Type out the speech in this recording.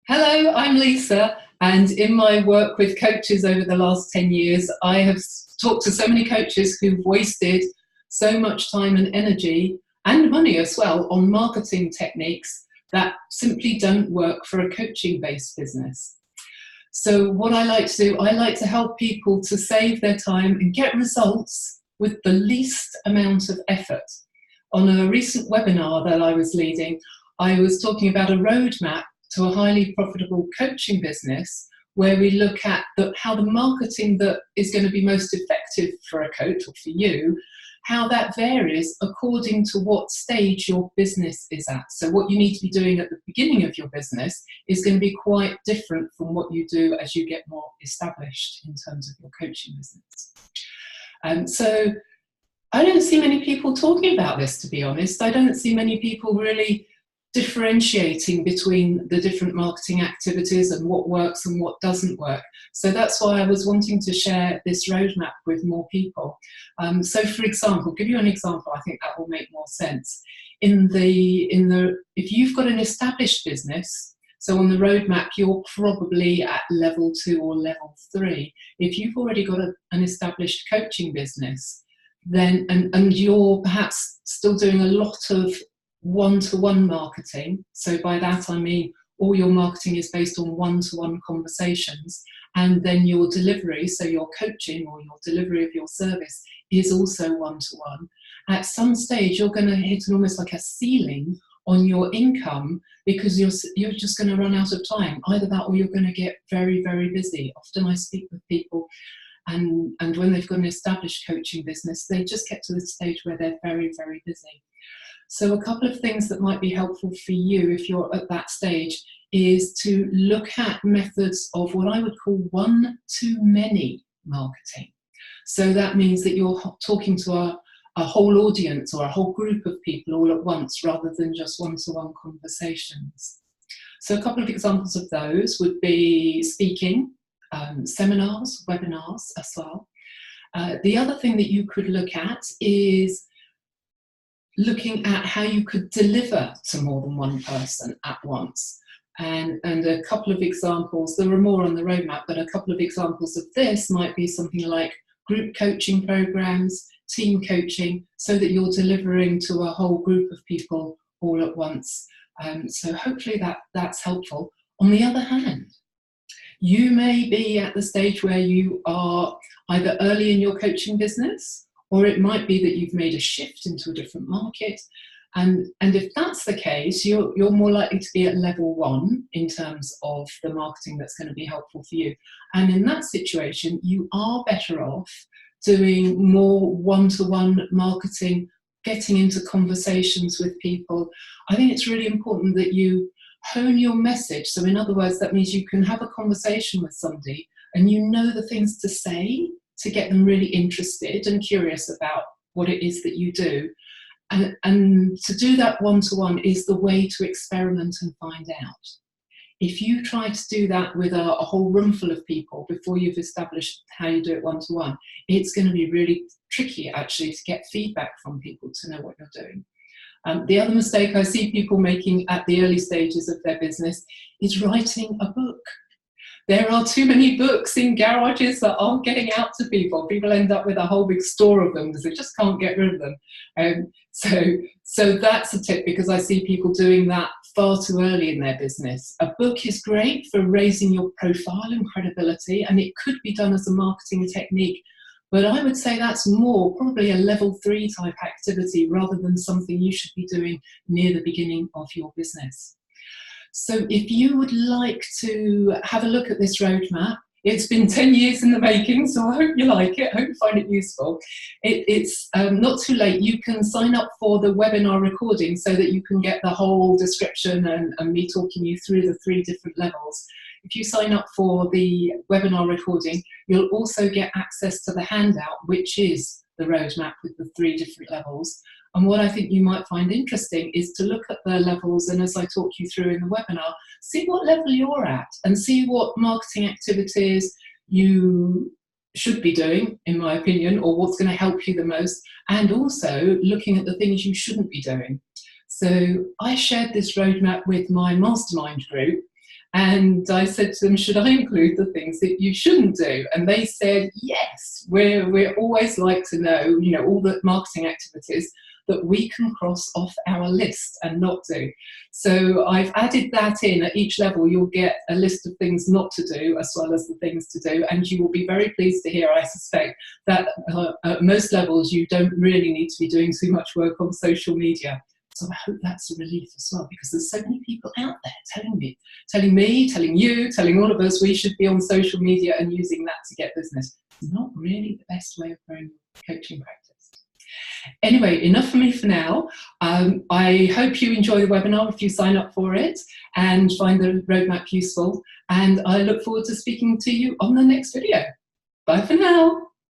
Hello, I'm Lisa, and in my work with coaches over the last 10 years, I have talked to so many coaches who've wasted so much time and energy and money as well on marketing techniques that simply don't work for a coaching-based business. So what I like to do, I like to help people to save their time and get results with the least amount of effort. On a recent webinar that I was leading, I was talking about a roadmap to a highly profitable coaching business, where we look at how the marketing that is going to be most effective for a coach or for you, how that varies according to what stage your business is at. So what you need to be doing at the beginning of your business is going to be quite different from what you do as you get more established in terms of your coaching business. So I don't see many people talking about this, to be honest. I don't see many people really differentiating between the different marketing activities and what works and what doesn't work. So that's why I was wanting to share this roadmap with more people. So for example, give you an example, I think that will make more sense. If you've got an established business, so on the roadmap, you're probably at level 2 or level 3. If you've already got an established coaching business, then and you're perhaps still doing a lot of one-to-one marketing. So by that I mean all your marketing is based on one-to-one conversations, and then your delivery, so your coaching or your delivery of your service, is also one-to-one. At some stage you're going to hit almost like a ceiling on your income, because you're just going to run out of time. Either that or you're going to get very, very busy. Often I speak with people and when they've got an established coaching business, they just get to the stage where they're very, very busy. So a couple of things that might be helpful for you if you're at that stage is to look at methods of what I would call one-to-many marketing. So that means that you're talking to a whole audience or a whole group of people all at once, rather than just one-to-one conversations. So a couple of examples of those would be speaking, seminars, webinars as well. The other thing that you could look at is looking at how you could deliver to more than one person at once. And a couple of examples, there are more on the roadmap, but a couple of examples of this might be something like group coaching programs, team coaching, so that you're delivering to a whole group of people all at once. So hopefully that's helpful. On the other hand, you may be at the stage where you are either early in your coaching business, or it might be that you've made a shift into a different market. And if that's the case, you're more likely to be at level 1 in terms of the marketing that's going to be helpful for you. And in that situation, you are better off doing more one-to-one marketing, getting into conversations with people. I think it's really important that you hone your message. So in other words, that means you can have a conversation with somebody and you know the things to say to get them really interested and curious about what it is that you do. And to do that one-to-one is the way to experiment and find out. If you try to do that with a whole room full of people before you've established how you do it one-to-one, it's going to be really tricky actually to get feedback from people to know what you're doing. The other mistake I see people making at the early stages of their business is writing a book. There are too many books in garages that aren't getting out to people. People end up with a whole big store of them because they just can't get rid of them. So that's a tip, because I see people doing that far too early in their business. A book is great for raising your profile and credibility, and it could be done as a marketing technique. But I would say that's more probably a level 3 type activity rather than something you should be doing near the beginning of your business. So if you would like to have a look at this roadmap, it's been 10 years in the making, so I hope you like it. I hope you find it useful. It's not too late. You can sign up for the webinar recording so that you can get the whole description and me talking you through the 3 different levels. If you sign up for the webinar recording, you'll also get access to the handout, which is the roadmap with the 3 different levels. And what I think you might find interesting is to look at the levels, and as I talk you through in the webinar, see what level you're at and see what marketing activities you should be doing, in my opinion, or what's going to help you the most, and also looking at the things you shouldn't be doing. So I shared this roadmap with my mastermind group, And I said to them, should I include the things that you shouldn't do? And they said, yes, we're always like to know, you know, all the marketing activities that we can cross off our list and not do. So I've added that in. At each level, you'll get a list of things not to do as well as the things to do. And you will be very pleased to hear, I suspect, that at most levels, you don't really need to be doing too much work on social media. So I hope that's a relief as well, because there's so many people out there telling me, telling you, telling all of us we should be on social media and using that to get business. It's not really the best way of growing coaching practice. Anyway, enough for me for now. I hope you enjoy the webinar if you sign up for it and find the roadmap useful. And I look forward to speaking to you on the next video. Bye for now.